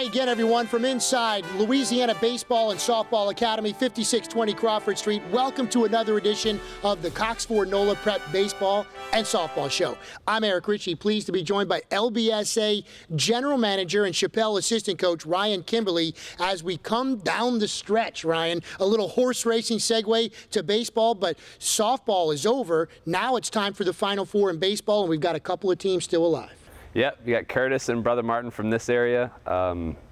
again, everyone, from inside Louisiana Baseball and Softball Academy, 5620 Crawford Street. Welcome to another edition of the Cox Ford Nola Prep Baseball and Softball Show. I'm Eric Ritchie, pleased to be joined by LBSA General Manager and Chappelle Assistant Coach Ryan Kimberly as we come down the stretch. Ryan, a little horse racing segue to baseball, but softball is over. Now it's time for the Final Four in baseball, and we've got a couple of teams still alive. Yep, you got Curtis and Brother Martin from this area.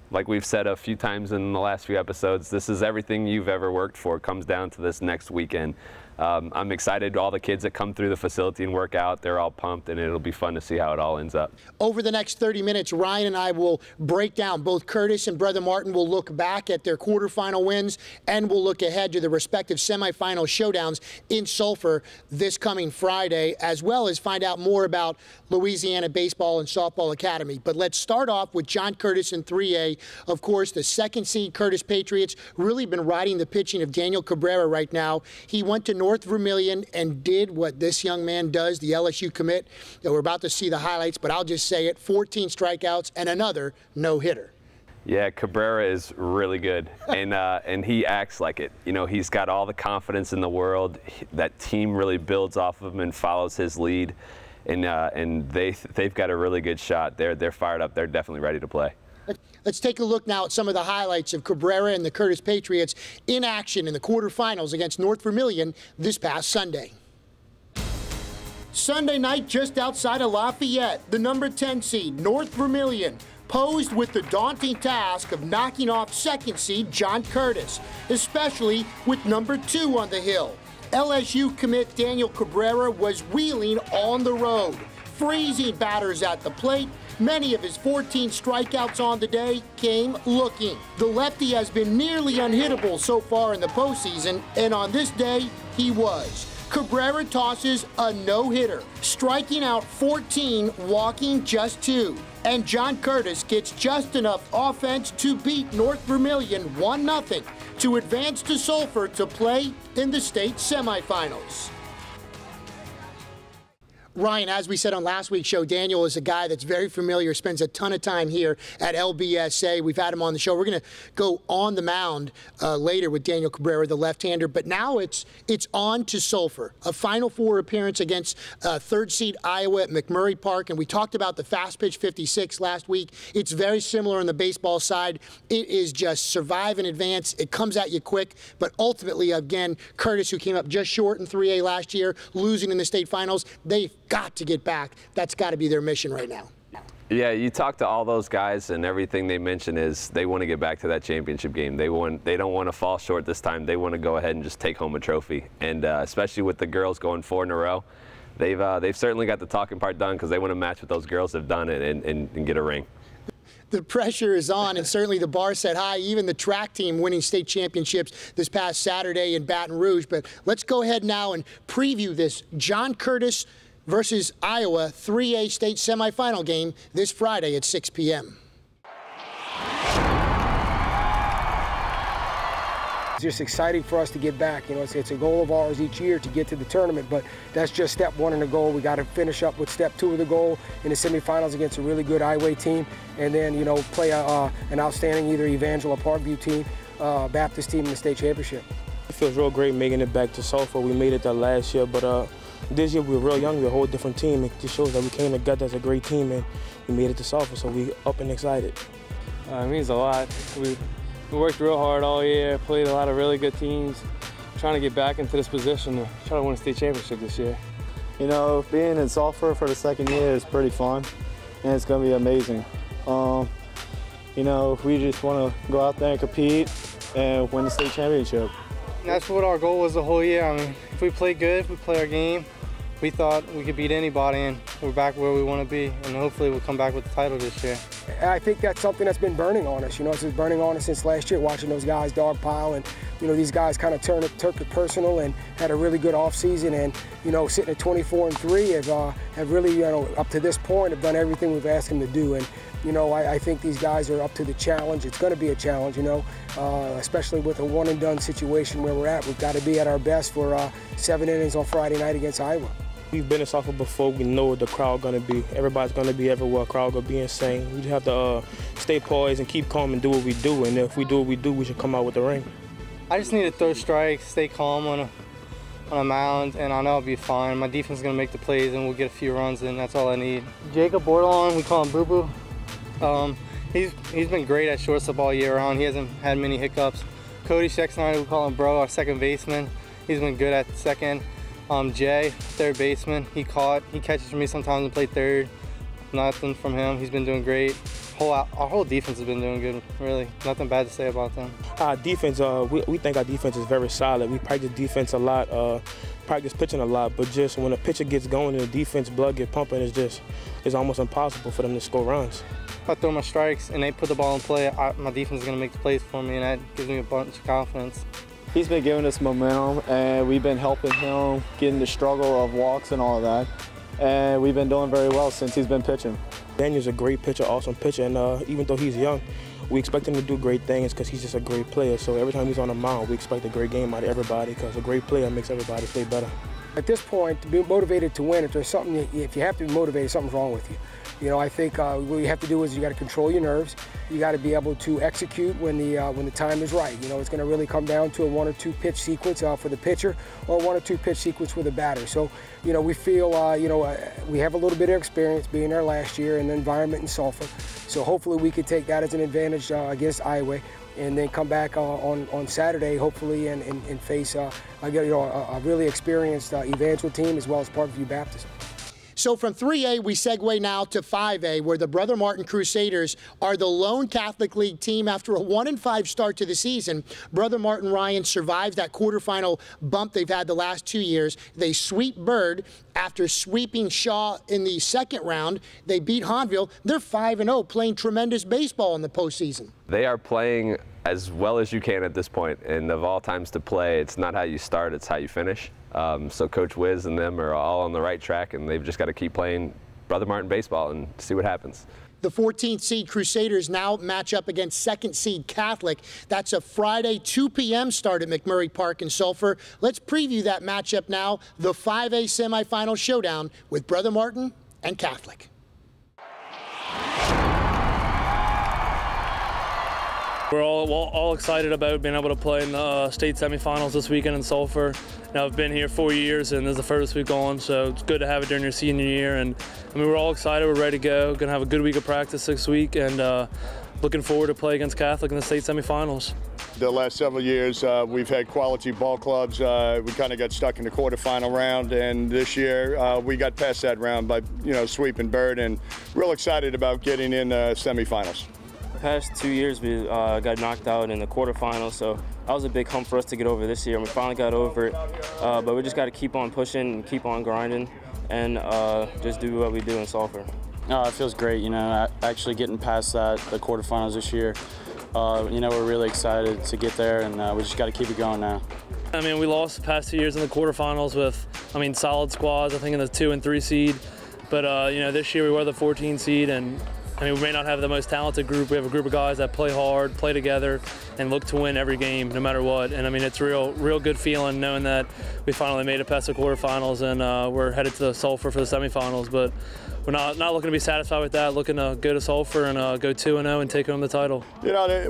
Like we've said a few times in the last few episodes, this is everything you've ever worked for. It comes down to this next weekend. I'm excited. All the kids that come through the facility and work out, they're all pumped, and it'll be fun to see how it all ends up. Over the next 30 minutes, Ryan and I will break down. Both Curtis and Brother Martin will look back at their quarterfinal wins, and we'll look ahead to the respective semifinal showdowns in Sulfur this coming Friday, as well as find out more about Louisiana Baseball and Softball Academy. But let's start off with John Curtis in 3A. Of course, the second seed Curtis Patriots really been riding the pitching of Daniel Cabrera right now. He went to North Vermilion and did what this young man does, the LSU commit. We're about to see the highlights, but I'll just say it, 14 strikeouts and another no-hitter. Yeah, Cabrera is really good, and he acts like it. You know, he's got all the confidence in the world. That team really builds off of him and follows his lead, and they've got a really good shot. They're fired up. They're definitely ready to play. Let's take a look now at some of the highlights of Cabrera and the Curtis Patriots in action in the quarterfinals against North Vermilion this past Sunday. Sunday night, just outside of Lafayette, the number 10 seed, North Vermilion, posed with the daunting task of knocking off second seed John Curtis, especially with number 2 on the hill. LSU commit Daniel Cabrera was wheeling on the road, freezing batters at the plate. Many of his 14 strikeouts on the day came looking. The lefty has been nearly unhittable so far in the postseason, and on this day, he was. Cabrera tosses a no-hitter, striking out 14, walking just 2. And John Curtis gets just enough offense to beat North Vermilion 1-0 to advance to Sulfur to play in the state semifinals. Ryan, as we said on last week's show, Daniel is a guy that's very familiar, spends a ton of time here at LBSA. We've had him on the show. We're going to go on the mound later with Daniel Cabrera, the left-hander. But now it's on to Sulfur, a Final Four appearance against third seed Iowa at McMurray Park. And we talked about the fast pitch 56 last week. It's very similar on the baseball side. It is just survive and advance. It comes at you quick. But ultimately, again, Curtis, who came up just short in 3A last year, losing in the state finals, they've got to get back. That's got to be their mission right now. Yeah, you talk to all those guys, and everything they mention is they want to get back to that championship game. They don't want to fall short this time. They want to go ahead and just take home a trophy. And especially with the girls going 4 in a row, they've certainly got the talking part done because they want to match what those girls have done and get a ring. The pressure is on, and certainly the bar set high, even the track team winning state championships this past Saturday in Baton Rouge. But let's go ahead now and preview this John Curtis versus Iowa 3A state semifinal game this Friday at 6 p.m. It's just exciting for us to get back. You know, it's a goal of ours each year to get to the tournament, but that's just step 1 in the goal. We got to finish up with step 2 of the goal in the semifinals against a really good Iowa team, and then, you know, play an outstanding either Evangel or Parkview team, Baptist team in the state championship. It feels real great making it back to Sulfur. We made it there last year, but this year we were real young. We're a whole different team. It just shows that we came together as a great team, and we made it to Sulfur, so we're up and excited. It means a lot. We worked real hard all year, played a lot of really good teams, trying to get back into this position to try to win a state championship this year. You know, being in Sulfur for the second year is pretty fun, and it's going to be amazing. You know, we just want to go out there and compete and win the state championship. That's what our goal was the whole year. I mean, if we play good, we play our game, we thought we could beat anybody, and we're back where we want to be, and hopefully we'll come back with the title this year. I think that's something that's been burning on us. You know, it's been burning on us since last year, watching those guys dogpile, and, you know, these guys kind of took it personal and had a really good offseason, and, you know, sitting at 24-3 have really, you know, up to this point, have done everything we've asked them to do. And, you know, I think these guys are up to the challenge. It's going to be a challenge, you know, especially with a one-and-done situation where we're at. We've got to be at our best for 7 innings on Friday night against Iowa. We've been in Sulfur before. We know what the crowd going to be. Everybody's going to be everywhere. Crowd going to be insane. We just have to stay poised and keep calm and do what we do. And if we do what we do, we should come out with the ring. I just need to throw strikes, stay calm on a mound, and I know I'll be fine. My defense is going to make the plays, and we'll get a few runs in. That's all I need. Jacob Bordelon, we call him Boo Boo. He's been great at shortstop all year round. He hasn't had many hiccups. Cody Sexton, we call him Bro, our second baseman. He's been good at second. Jay, third baseman, he catches for me sometimes and play third. Nothing from him, he's been doing great. Our whole defense has been doing good, really. Nothing bad to say about them. Our defense, we think our defense is very solid. We practice defense a lot, practice pitching a lot, but just when a pitcher gets going and the defense blood get pumping, it's almost impossible for them to score runs. If I throw my strikes and they put the ball in play, my defense is going to make the plays for me, and that gives me a bunch of confidence. He's been giving us momentum, and we've been helping him get in the struggle of walks and all of that. And we've been doing very well since he's been pitching. Daniel's a great pitcher, awesome pitcher, and even though he's young, we expect him to do great things because he's just a great player. So every time he's on the mound, we expect a great game out of everybody because a great player makes everybody play better. At this point, to be motivated to win, if there's something, if you have to be motivated, something's wrong with you. You know, I think what you have to do is you got to control your nerves. You got to be able to execute when the time is right. You know, it's going to really come down to a 1 or 2 pitch sequence for the pitcher, or a 1 or 2 pitch sequence with a batter. So, you know, we feel, we have a little bit of experience being there last year in the environment in Sulfur. So hopefully we can take that as an advantage against Iowa, and then come back on Saturday, hopefully, and face a really experienced Evangel team as well as Parkview Baptist. So from 3A, we segue now to 5A, where the Brother Martin Crusaders are the lone Catholic League team after a 1-5 start to the season. Brother Martin Ryan survives that quarterfinal bump they've had the last 2 years. They sweep Byrd after sweeping Shaw in the second round. They beat Hahnville. They're 5-0, playing tremendous baseball in the postseason. They are playing as well as you can at this point, and of all times to play, it's not how you start, it's how you finish. So Coach Wiz and them are all on the right track, and they've just got to keep playing Brother Martin baseball and see what happens. The 14th seed Crusaders now match up against 2nd seed Catholic. That's a Friday 2 p.m. start at McMurray Park in Sulfur. Let's preview that matchup now, the 5A semifinal showdown with Brother Martin and Catholic. We're all excited about being able to play in the state semifinals this weekend in Sulfur. Now, I've been here 4 years, and this is the furthest we've gone, so it's good to have it during your senior year. And I mean, we're all excited. We're ready to go. Going to have a good week of practice this week, and looking forward to play against Catholic in the state semifinals. The last several years, we've had quality ball clubs. We kind of got stuck in the quarterfinal round, and this year we got past that round by sweeping Byrd, and real excited about getting in semifinals. The past 2 years we got knocked out in the quarterfinals, so that was a big hump for us to get over this year, and we finally got over it. But we just got to keep on pushing and keep on grinding and just do what we do in Sulfur. It feels great, actually getting past the quarterfinals this year. We're really excited to get there, and we just got to keep it going now. I mean, we lost the past 2 years in the quarterfinals with, solid squads, I think in the 2 and 3 seed. But, this year we were the 14 seed, and we may not have the most talented group. We have a group of guys that play hard, play together, and look to win every game, no matter what. And it's real good feeling knowing that we finally made it past the quarterfinals, and we're headed to the Sulfur for the semifinals. But we're not looking to be satisfied with that. Looking to go to Sulfur and go 2-0 and take home the title.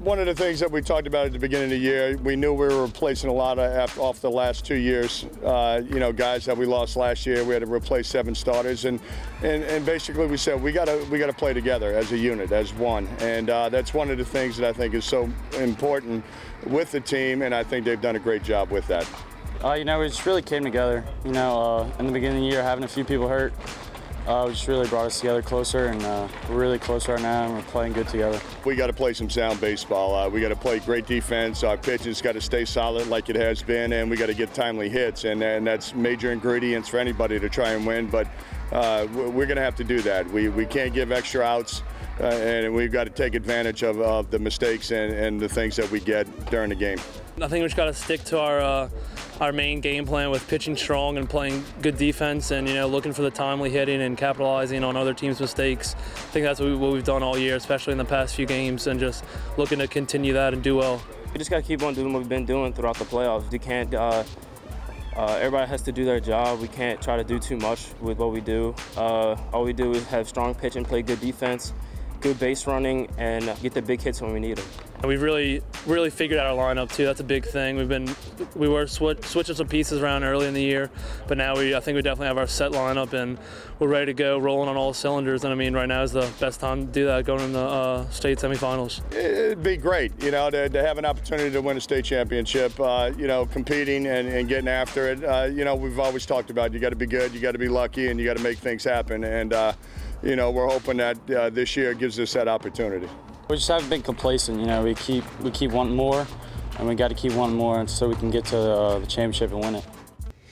One of the things that we talked about at the beginning of the year, we knew we were replacing a lot off the last 2 years. Guys that we lost last year, we had to replace 7 starters, and basically we said we got to play together as a unit, as one, and that's one of the things that I think is so important with the team, and I think they've done a great job with that. We just really came together. In the beginning of the year, having a few people hurt, just really brought us together closer, and we're really close right now, and we're playing good together. We got to play some sound baseball. We got to play great defense. Our pitching's got to stay solid like it has been, and we got to get timely hits, and that's major ingredients for anybody to try and win. But we're going to have to do that. We can't give extra outs, and we've got to take advantage of the mistakes and the things that we get during the game. I think we just got to stick to our main game plan with pitching strong and playing good defense, and looking for the timely hitting and capitalizing on other teams' mistakes. I think that's what we've done all year, especially in the past few games, and just looking to continue that and do well. We just got to keep on doing what we've been doing throughout the playoffs. We can't Everybody has to do their job. We can't try to do too much with what we do. All we do is have strong pitching, play good defense, good base running, and get the big hits when we need them. And we've really figured out our lineup too. That's a big thing. We were switching some pieces around early in the year, but now I think we definitely have our set lineup and we're ready to go, rolling on all cylinders. And I mean, right now is the best time to do that, going in the state semifinals. It'd be great, you know, to have an opportunity to win a state championship. You know, competing and getting after it. You know, we've always talked about you got to be good, you got to be lucky, and you got to make things happen. And you know, we're hoping that this year gives us that opportunity. We just haven't been complacent, you know. We keep wanting more, and we got to keep wanting more so we can get to the championship and win it.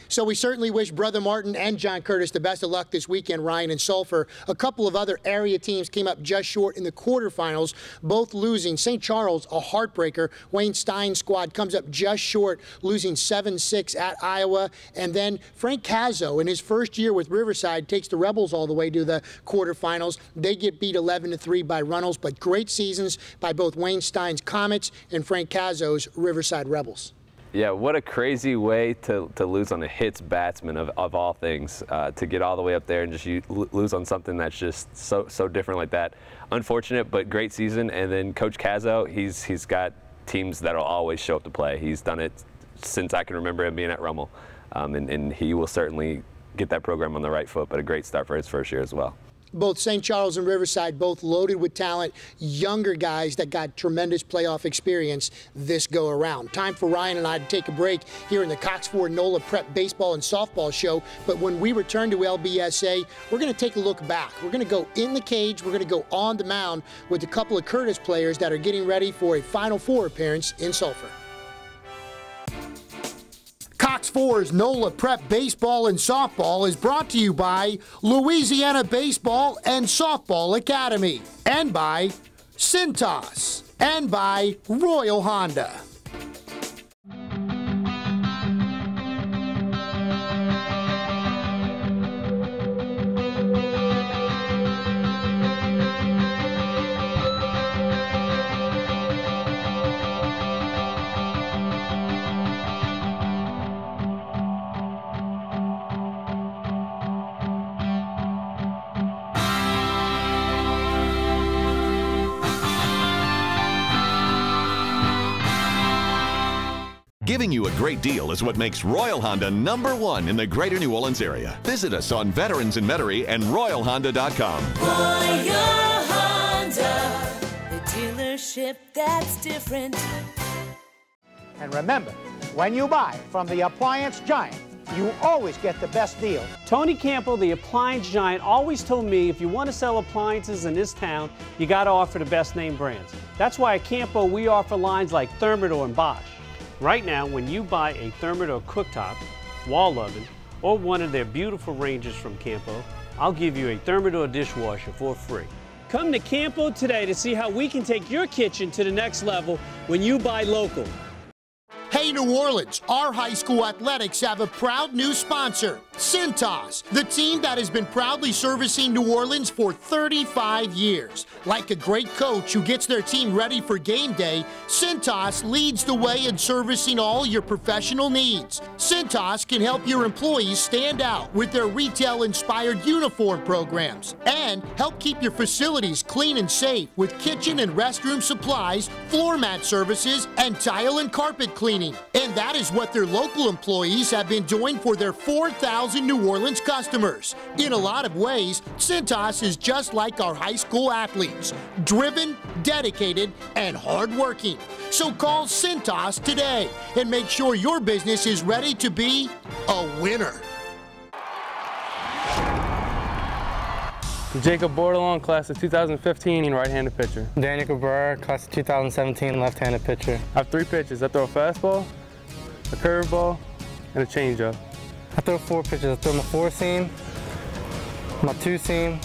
So we certainly wish Brother Martin and John Curtis the best of luck this weekend, Ryan and Sulfur. A couple of other area teams came up just short in the quarterfinals, both losing. St. Charles, a heartbreaker. Wayne Stein's squad comes up just short, losing 7-6 at Iowa. And then Frank Cazzo, in his first year with Riverside, takes the Rebels all the way to the quarterfinals. They get beat 11-3 by Runnels, but great seasons by both Wayne Stein's Comets and Frank Cazzo's Riverside Rebels. Yeah, what a crazy way to lose on a hits batsman of all things, to get all the way up there and just lose on something that's just so different like that. Unfortunate, but great season. And then Coach Cazzo, he's got teams that'll always show up to play. He's done it since I can remember him being at Rummel, and he will certainly get that program on the right foot, but a great start for his first year as well. Both St. Charles and Riverside, both loaded with talent, younger guys that got tremendous playoff experience this go around. Time for Ryan and I to take a break here in the Cox Ford Nola Prep Baseball and Softball Show. But when we return to LBSA, we're going to take a look back. We're going to go in the cage. We're going to go on the mound with a couple of Curtis players that are getting ready for a Final Four appearance in Sulfur. Cox 4's NOLA Prep Baseball and Softball is brought to you by Louisiana Baseball and Softball Academy, and by Cintas, and by Royal Honda. Giving you a great deal is what makes Royal Honda #1 in the greater New Orleans area. Visit us on Veterans in Metairie and RoyalHonda.com. Royal Honda, the dealership that's different. And remember, when you buy from the appliance giant, you always get the best deal. Tony Campo, the appliance giant, always told me if you want to sell appliances in this town, you got to offer the best name brands. That's why at Campo we offer lines like Thermador and Bosch. Right now, when you buy a Thermador cooktop, wall oven, or one of their beautiful ranges from Campo, I'll give you a Thermador dishwasher for free. Come to Campo today to see how we can take your kitchen to the next level when you buy local. Hey New Orleans, our high school athletics have a proud new sponsor, Cintas, the team that has been proudly servicing New Orleans for 35 years. Like a great coach who gets their team ready for game day, Cintas leads the way in servicing all your professional needs. Cintas can help your employees stand out with their retail-inspired uniform programs and help keep your facilities clean and safe with kitchen and restroom supplies, floor mat services, and tile and carpet cleaning. And that is what their local employees have been doing for their 4,000 New Orleans customers. In a lot of ways, Cintas is just like our high school athletes, driven, dedicated, and hardworking. So call Cintas today and make sure your business is ready to be a winner. Jacob Bordelon, class of 2015, right-handed pitcher. Daniel Cabrera, class of 2017, left-handed pitcher. I have 3 pitches. I throw a fastball, a curveball, and a changeup. I throw 4 pitches. I throw my 4-seam, my 2-seam,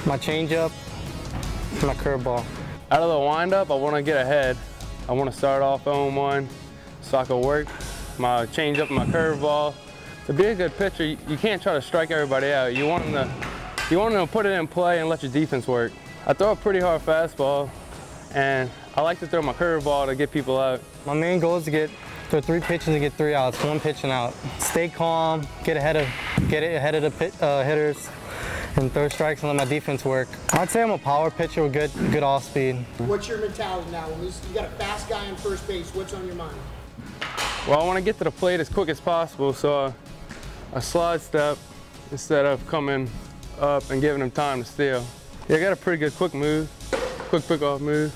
my changeup, and my curveball. Out of the windup, I want to get ahead. I want to start off 0-1 so I can work my changeup and my curveball. To be a good pitcher, you can't try to strike everybody out. You want them to put it in play and let your defense work. I throw a pretty hard fastball, and I like to throw my curveball to get people out. My main goal is to get throw 3 pitches and get 3 outs, 1 pitch and out. Stay calm, get it ahead of the hitters, and throw strikes and let my defense work. I'd say I'm a power pitcher with good off speed. What's your mentality now? You got a fast guy on first base. What's on your mind? Well, I want to get to the plate as quick as possible, so I slide step instead of coming up and giving him time to steal. Yeah, I got a pretty good quick move, quick pick-off move.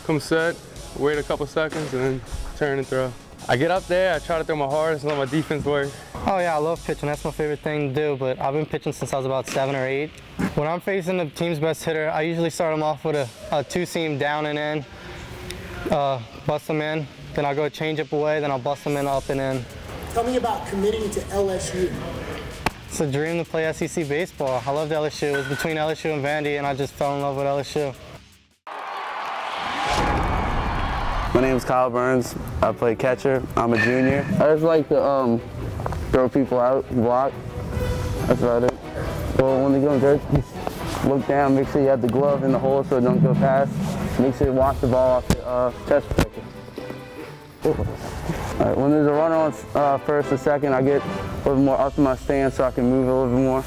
Come set, wait a couple seconds, and then turn and throw. I get up there, I try to throw my hardest and let my defense work. Oh yeah, I love pitching. That's my favorite thing to do, but I've been pitching since I was about 7 or 8. When I'm facing the team's best hitter, I usually start them off with a 2-seam down and in, bust them in. Then I'll go change up away, then I'll bust them in, up and in. Tell me about committing to LSU. It's a dream to play SEC baseball. I loved LSU. It was between LSU and Vandy, and I just fell in love with LSU. My name is Kyle Burns. I play catcher. I'm a junior. I just like to throw people out, block. That's about it. Well, when they go dirt, look down, make sure you have the glove in the hole so it don't go past. Make sure you watch the ball off the chest protector. All right, when there's a runner on first or second, I get a little more up in my stance so I can move a little bit more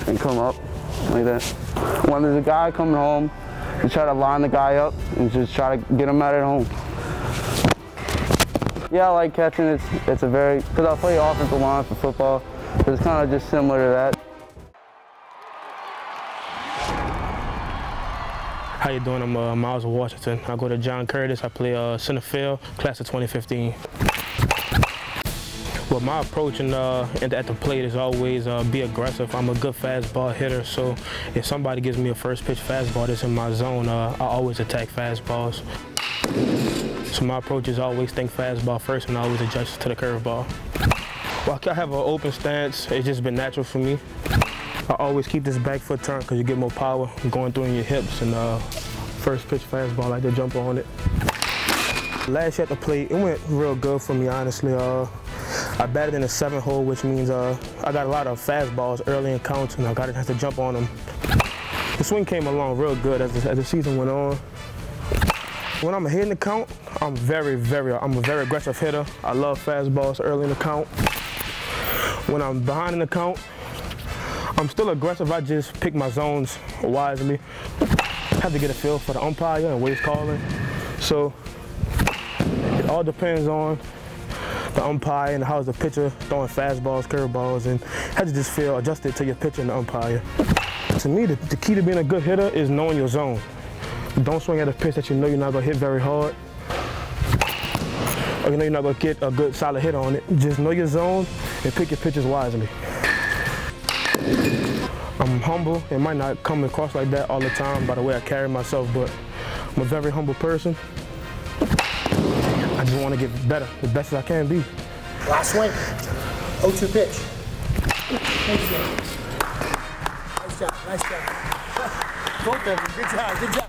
and come up like that. When there's a guy coming home, you try to line the guy up and just try to get him out at home. Yeah, I like catching. It's a very, because I play offensive line for football, so it's kind of just similar to that. How you doing? I'm Miles of Washington. I go to John Curtis. I play center field, class of 2015. Well, my approach at the plate is always be aggressive. I'm a good fastball hitter, so if somebody gives me a first pitch fastball that's in my zone, I always attack fastballs. So my approach is always think fastball first and always adjust to the curveball. Well, I have an open stance. It's just been natural for me. I always keep this back foot turned because you get more power going through in your hips, and first pitch fastball, I like to jump on it. Last year at the plate, it went real good for me, honestly. I batted in the 7th hole, which means I got a lot of fastballs early in counts, and I got to have to jump on them. The swing came along real good as the season went on. When I'm hitting the count, I'm a very aggressive hitter. I love fastballs early in the count. When I'm behind in the count, I'm still aggressive. I just pick my zones wisely. I have to get a feel for the umpire and what he's calling. So it all depends on the umpire and how's the pitcher throwing fastballs, curveballs, and have to just feel adjusted to your pitcher and the umpire. To me, the key to being a good hitter is knowing your zone. Don't swing at a pitch that you know you're not going to hit very hard, or you know you're not going to get a good solid hit on it. Just know your zone and pick your pitches wisely. I'm humble. It might not come across like that all the time by the way I carry myself, but I'm a very humble person. I just want to get better, the best as I can be. Last swing. 0-2 pitch. Nice job, nice job. Both of them, good job, good job.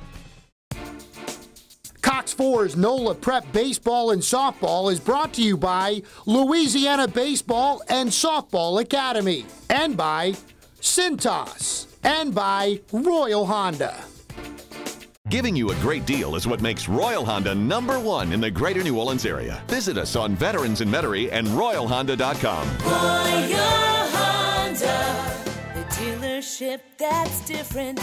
Cox 4's NOLA Prep Baseball and Softball is brought to you by Louisiana Baseball and Softball Academy, and by Cintas, and by Royal Honda. Giving you a great deal is what makes Royal Honda #1 in the greater New Orleans area. Visit us on Veterans in Metairie and RoyalHonda.com. Royal Honda, the dealership that's different.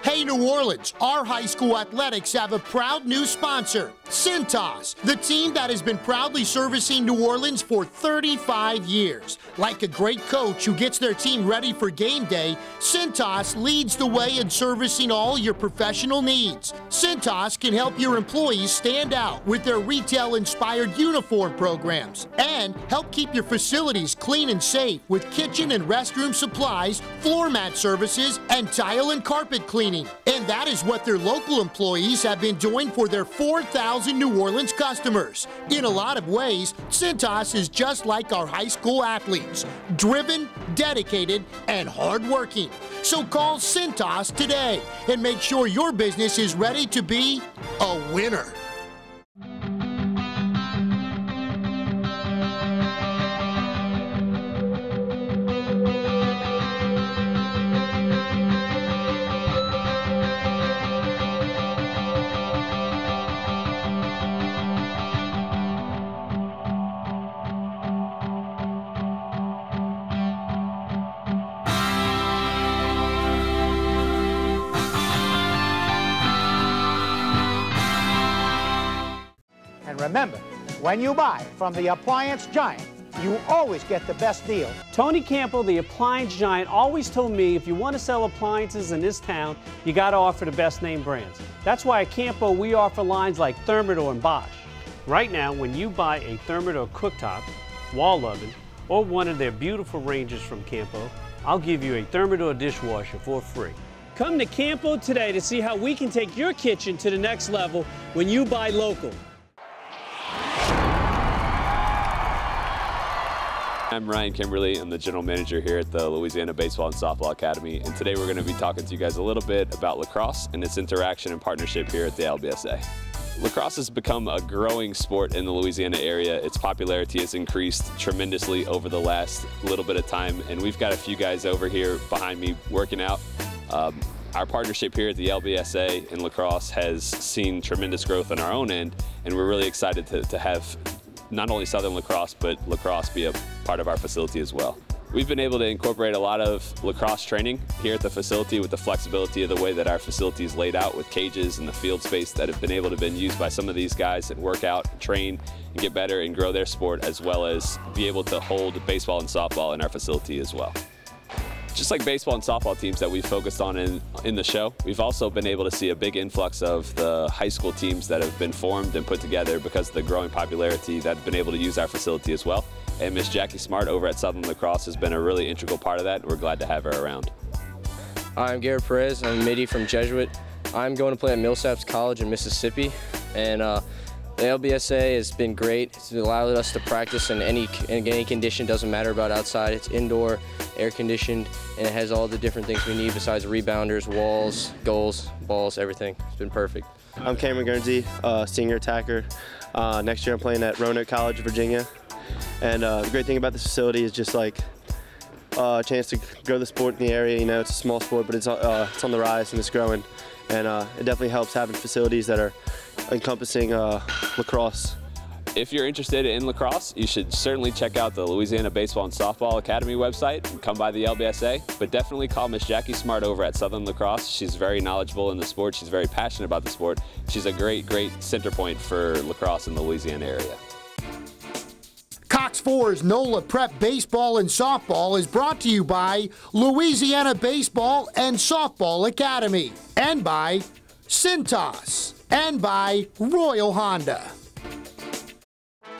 Hey New Orleans, our high school athletics have a proud new sponsor, Cintas, the team that has been proudly servicing New Orleans for 35 years. Like a great coach who gets their team ready for game day, Cintas leads the way in servicing all your professional needs. Cintas can help your employees stand out with their retail-inspired uniform programs and help keep your facilities clean and safe with kitchen and restroom supplies, floor mat services, and tile and carpet cleaning. And that is what their local employees have been doing for their 4,000 New Orleans customers. In a lot of ways, Cintas is just like our high school athletes, driven, dedicated, and hardworking. So call Cintas today and make sure your business is ready to be a winner. remember, when you buy from the appliance giant, you always get the best deal. Tony Campbell, the appliance giant, always told me if you want to sell appliances in this town, you got to offer the best name brands. That's why at Campo we offer lines like Thermador and Bosch. Right now, when you buy a Thermador cooktop, wall oven, or one of their beautiful ranges from Campo, I'll give you a Thermador dishwasher for free. Come to Campo today to see how we can take your kitchen to the next level when you buy local. I'm Ryan Kimberly. I'm the general manager here at the Louisiana Baseball and Softball Academy, and today we're going to be talking to you guys a little bit about lacrosse and its interaction and partnership here at the LBSA. Lacrosse has become a growing sport in the Louisiana area. Its popularity has increased tremendously over the last little bit of time, and we've got a few guys over here behind me working out. Our partnership here at the LBSA in lacrosse has seen tremendous growth on our own end, and we're really excited to have not only Southern lacrosse, but lacrosse be a part of our facility as well. We've been able to incorporate a lot of lacrosse training here at the facility with the flexibility of the way that our facility is laid out with cages and the field space that have been able to be used by some of these guys that work out, train, and get better and grow their sport, as well as be able to hold baseball and softball in our facility as well. Just like baseball and softball teams that we've focused on in the show, we've also been able to see a big influx of the high school teams that have been formed and put together because of the growing popularity that have been able to use our facility as well. And Miss Jackie Smart over at Southern Lacrosse has been a really integral part of that, and we're glad to have her around. I'm Garrett Perez. I'm a midi from Jesuit. I'm going to play at Millsaps College in Mississippi, and the LBSA has been great. It's allowed us to practice in any condition, doesn't matter about outside. It's indoor, air conditioned, and it has all the different things we need besides rebounders, walls, goals, balls, everything. It's been perfect. I'm Cameron Guernsey, senior attacker. Next year I'm playing at Roanoke College, Virginia. And the great thing about this facility is just like a chance to grow the sport in the area. You know, it's a small sport, but it's on the rise and it's growing. And it definitely helps having facilities that are encompassing lacrosse. If you're interested in lacrosse, you should certainly check out the Louisiana Baseball and Softball Academy website and come by the LBSA, but definitely call Miss Jackie Smart over at Southern Lacrosse. She's very knowledgeable in the sport. She's very passionate about the sport. She's a great center point for lacrosse in the Louisiana area. Cox 4's Nola Prep Baseball and Softball is brought to you by Louisiana Baseball and Softball Academy, and by Cintas, and by Royal Honda.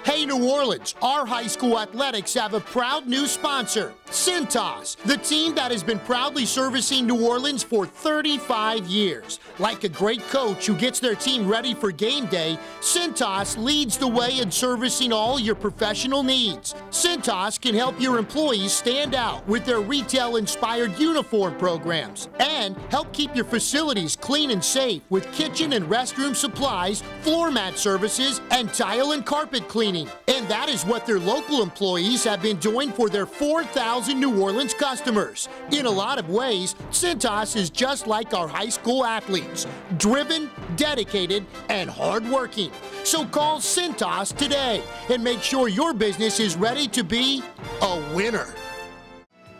Hey New Orleans, our high school athletics have a proud new sponsor, Cintas, the team that has been proudly servicing New Orleans for 35 years. Like a great coach who gets their team ready for game day, Cintas leads the way in servicing all your professional needs. Cintas can help your employees stand out with their retail-inspired uniform programs and help keep your facilities clean and safe with kitchen and restroom supplies, floor mat services, and tile and carpet cleaning. And that is what their local employees have been doing for their 4,000 New Orleans customers. In a lot of ways, Cintas is just like our high school athletes, driven, dedicated, and hardworking. So call Cintas today and make sure your business is ready to be a winner.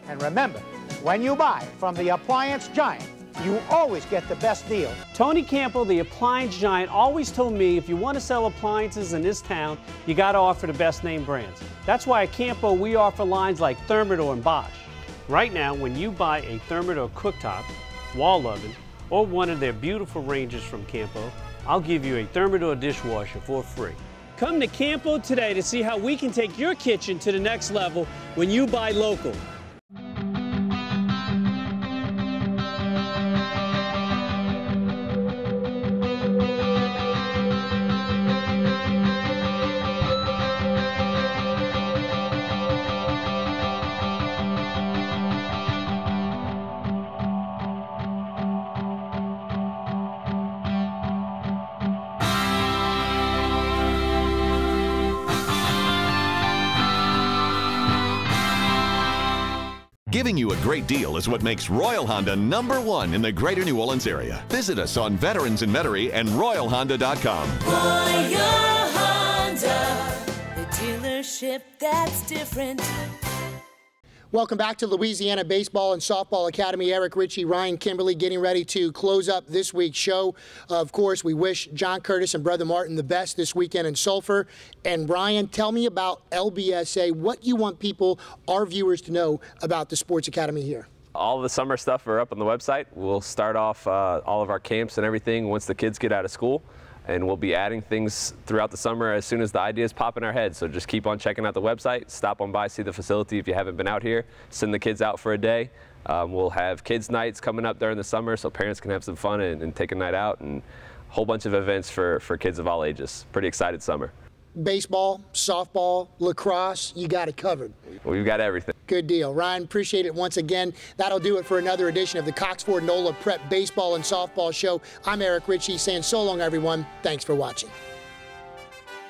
And remember, when you buy from the appliance giant, you always get the best deal. Tony Campbell, the appliance giant, always told me if you want to sell appliances in this town, you got to offer the best name brands. That's why at Campo we offer lines like Thermador and Bosch. Right now, when you buy a Thermador cooktop, wall oven, or one of their beautiful ranges from Campo, I'll give you a Thermador dishwasher for free. Come to Campo today to see how we can take your kitchen to the next level when you buy local. Giving you a great deal is what makes Royal Honda #1 in the greater New Orleans area. Visit us on Veterans in Metairie and RoyalHonda.com. Royal Honda, the dealership that's different. Welcome back to Louisiana Baseball and Softball Academy. Eric Ritchie, Ryan Kimberly getting ready to close up this week's show. Of course, we wish John Curtis and Brother Martin the best this weekend in Sulfur. And Ryan, tell me about LBSA, what you want people, our viewers, to know about the Sports Academy here. All the summer stuff are up on the website. We'll start off all of our camps and everything once the kids get out of school. And we'll be adding things throughout the summer as soon as the ideas pop in our heads. So just keep on checking out the website, stop on by, see the facility if you haven't been out here, send the kids out for a day. We'll have kids' nights coming up during the summer so parents can have some fun and take a night out, and a whole bunch of events for kids of all ages. Pretty excited summer. Baseball, softball, lacrosse, you got it covered. We've got everything. Good deal. Ryan, appreciate it once again. That'll do it for another edition of the Cox Ford Nola Prep Baseball and Softball Show. I'm Eric Ritchie saying so long, everyone. Thanks for watching.